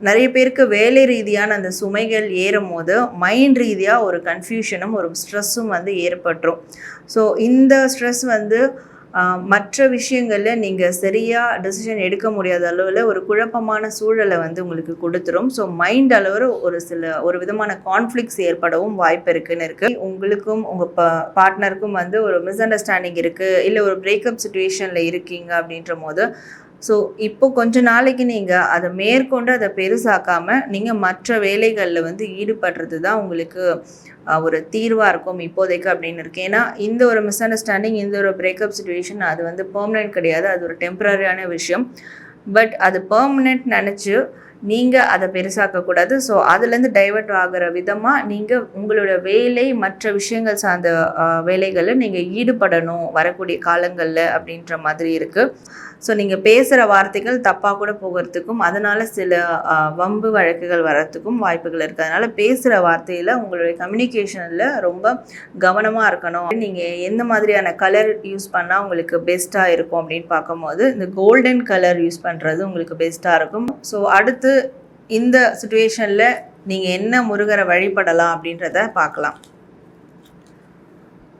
நிறைய பேருக்கு வேலை ரீதியான அந்த சுமைகள் ஏறும்போது மைண்ட் ரீதியாக ஒரு கன்ஃபியூஷனும் ஒரு ஸ்ட்ரெஸ்ஸும் வந்து ஏற்பட்டுரும். ஸோ இந்த ஸ்ட்ரெஸ் வந்து மற்ற விஷயங்களில் நீங்கள் சரியாக டெசிஷன் எடுக்க முடியாத அளவில் ஒரு குழப்பமான சூழலை வந்து உங்களுக்கு கொடுத்துரும். ஸோ மைண்ட் அளவில் ஒரு விதமான கான்ஃப்ளிக்ஸ் ஏற்படவும் வாய்ப்பு இருக்குது. உங்களுக்கும் உங்கள் பார்ட்னருக்கும் வந்து ஒரு மிஸ் அண்டர்ஸ்டாண்டிங் இருக்குது, இல்லை ஒரு பிரேக்கப் சுச்சுவேஷனில் இருக்கீங்க அப்படின்ற போது ஸோ இப்போ கொஞ்ச நாளைக்கு நீங்கள் அதை மேற்கொண்டு அதை பெருசாக்காமல் நீங்கள் மற்ற வேலைகளில் வந்து ஈடுபடுறது தான் உங்களுக்கு ஒரு தீர்வாக இருக்கும் இப்போதைக்கு அப்படின்னு இருக்கு. ஏன்னா இந்த ஒரு மிஸ் அண்டர்ஸ்டாண்டிங், இந்த ஒரு பிரேக்கப் சுச்சுவேஷன் அது வந்து பெர்மனெண்ட் கிடையாது, அது ஒரு டெம்பரரியான விஷயம். பட் அது பெர்மனெண்ட் நினச்சி நீங்கள் அதை பெருசாக்கக்கூடாது. ஸோ அதுலேருந்து டைவர்ட் ஆகிற விதமாக நீங்கள் உங்களோட வேலை மற்ற விஷயங்கள் சார்ந்த வேலைகளில் நீங்கள் ஈடுபடணும் வரக்கூடிய காலங்களில் அப்படின்ற மாதிரி இருக்குது. ஸோ நீங்கள் பேசுகிற வார்த்தைகள் தப்பாக கூட போகிறதுக்கும் அதனால் சில வம்பு வழக்குகள் வர்றதுக்கும் வாய்ப்புகள் இருக்குது. அதனால் பேசுகிற வார்த்தையில் உங்களுடைய கம்யூனிகேஷனில் ரொம்ப கவனமாக இருக்கணும். நீங்கள் எந்த மாதிரியான கலர் யூஸ் பண்ணால் உங்களுக்கு பெஸ்ட்டாக இருக்கும் அப்படின்னு பார்க்கும்போது இந்த கோல்டன் கலர் யூஸ் பண்ணுறது உங்களுக்கு பெஸ்ட்டாக இருக்கும். ஸோ அடுத்து இந்த சுச்சுவேஷனில் நீங்கள் என்ன முருகரை வழிபடலாம் அப்படின்றத பார்க்கலாம்.